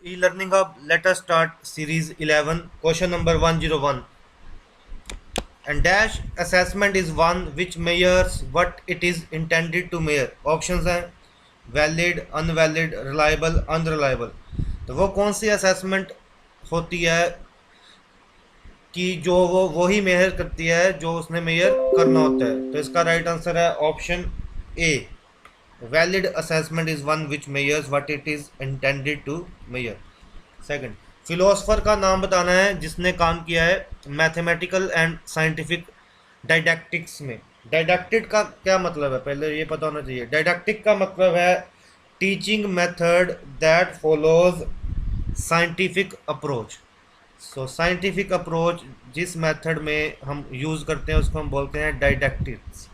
E-Learning Hub, let us start series 11, question number 101. And dash assessment is one which measures what it is intended to measure. Options हैं valid, invalid, reliable, unreliable. तो वो कौन सी assessment होती है कि जो वो ही मेजर करती है जो उसने मेजर करना होता है। तो इसका राइट आंसर है option A, valid assessment is one which measures what it is intended to measure. Second, philosopher का नाम बताना है जिसने काम किया है मैथमेटिकल एंड साइंटिफिक डायडैक्टिक्स में। डायडैक्टिक का क्या मतलब है, पहले ये पता होना चाहिए। डायडैक्टिक का मतलब है teaching method that follows scientific approach. So scientific approach जिस मेथड में हम यूज़ करते हैं उसको हम बोलते हैं डायडैक्टिक्स।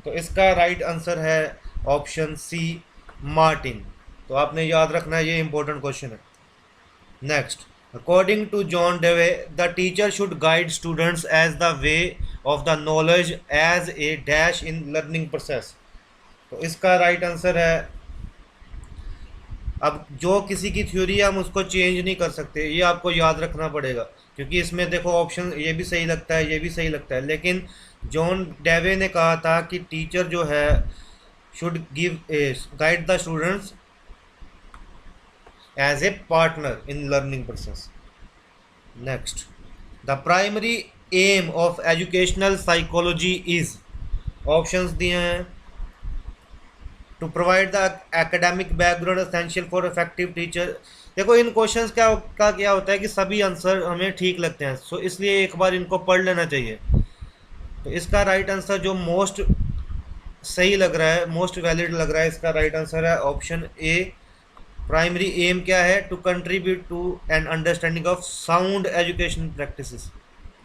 तो इसका राइट आंसर है ऑप्शन सी, मार्टिन। तो आपने याद रखना है, ये इंपॉर्टेंट क्वेश्चन है। Next, according to John Dewey the teacher should guide students as the way of the knowledge as a dash in learning process. तो इसका राइट आंसर है, अब जो किसी की थ्योरी है हम उसको चेंज नहीं कर सकते, ये आपको याद रखना पड़ेगा। क्योंकि इसमें देखो ऑप्शन ये भी सही लगता है, ये भी सही लगता है, लेकिन जॉन डेवे ने कहा था कि टीचर जो है should give a guide the students as a partner in learning process. Next, the primary aim of educational psychology is, options दिए हैं, to provide the academic background essential for effective teacher. देखो इन questions क्या होता है कि सभी answer हमें ठीक लगते हैं, सो इसलिए एक बार इनको पढ़ लेना चाहिए। तो इसका राइट आंसर जो मोस्ट सही लग रहा है, मोस्ट वैलिड लग रहा है, इसका राइट आंसर है ऑप्शन ए। प्राइमरी एम क्या है, to contribute to an understanding of sound education practices.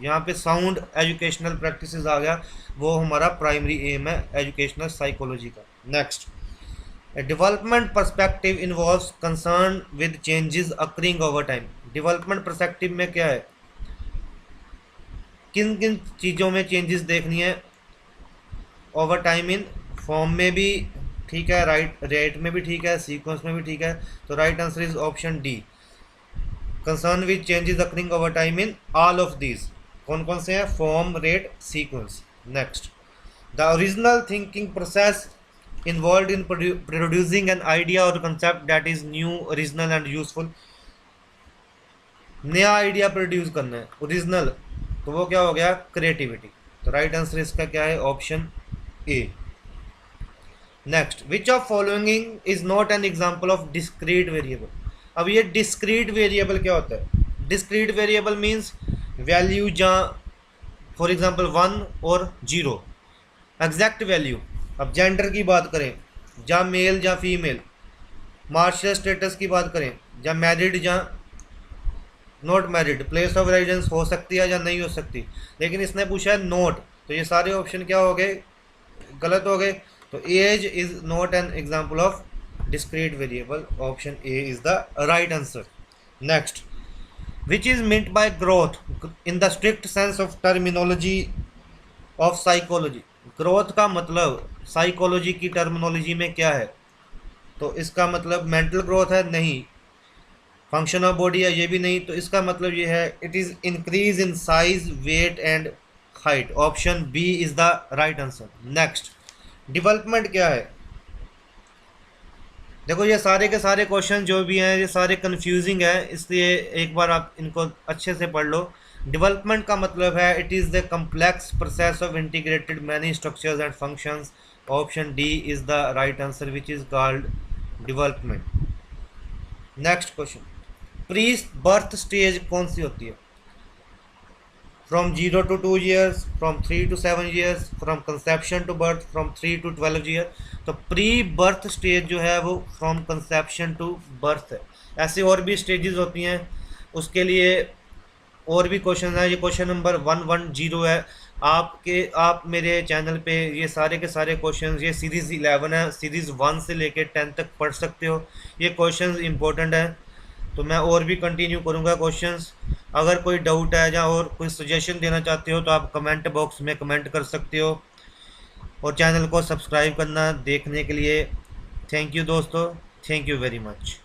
यहाँ पे साउंड एजुकेशनल प्रैक्टिसेस आ गया, वो हमारा प्राइमरी एम है एजुकेशनल साइकोलॉजी का। Next, A development perspective involves concern with changes occurring over time. Development perspective में क्या है, किन किन चीज़ों में चेंजेस देखनी है ओवर टाइम। इन फॉर्म में भी ठीक है, रेट में भी ठीक है, सीक्वेंस में भी ठीक है। तो right answer is option D, concern with changes occurring over time in all of these. कौन कौन से हैं, form, rate, sequence. Next, the original thinking process involved in producing an idea or concept that is new, original and useful। नया idea produce करना है, original, तो वो क्या हो गया, क्रिएटिविटी। तो राइट आंसर इसका क्या है, option A. Next, which of following is not an example of discrete variable. अब ये डिस्क्रीट वेरिएबल क्या होता है, डिस्क्रीट वेरिएबल मीन्स वैल्यू जहाँ फॉर एग्जांपल 1 और 0 एग्जैक्ट वैल्यू। अब जेंडर की बात करें, जहाँ मेल जहाँ फीमेल, मार्शल स्टेटस की बात करें, जहाँ मैरिड जहाँ not married, place of residence हो सकती है या नहीं हो सकती, लेकिन इसने पूछा है नॉट, तो ये सारे ऑप्शन क्या हो गए, गलत हो गए। तो age is not an example of discrete variable, option A is the right answer. Next, which is meant by growth in the strict sense of terminology of psychology. Growth का मतलब साइकोलॉजी की टर्मिनोलॉजी में क्या है, तो इसका मतलब mental growth है, नहीं। फंक्शन ऑफ बॉडी है, ये भी नहीं। तो इसका मतलब ये है, it is increase in size, weight and height, option B is the right answer. Next, development क्या है। देखो ये सारे के सारे क्वेश्चन जो भी हैं ये सारे कंफ्यूजिंग है, इसलिए एक बार आप इनको अच्छे से पढ़ लो। डेवलपमेंट का मतलब है, it is the complex process of integrated many structures and functions, option D is the right answer which is called development. Next question, pre birth stage कौन सी होती है, from 0 to 2 years, from 3 to 7 years, from conception to birth, from 3 to 12 year। तो pre birth stage जो है वो from conception to birth है। ऐसे और भी स्टेजेस होती हैं, उसके लिए और भी क्वेश्चन है। ये क्वेश्चन नंबर 110 है। आप मेरे चैनल पे ये सारे के सारे क्वेश्चंस, ये सीरीज़ 11 है, सीरीज़ 1 से लेकर 10 तक पढ़ सकते हो। ये क्वेश्चंस इंपॉर्टेंट है, तो मैं और भी कंटिन्यू करूँगा क्वेश्चंस। अगर कोई डाउट है या और कोई सजेशन देना चाहते हो तो आप कमेंट बॉक्स में कमेंट कर सकते हो, और चैनल को सब्सक्राइब करना देखने के लिए। थैंक यू दोस्तों, थैंक यू वेरी मच।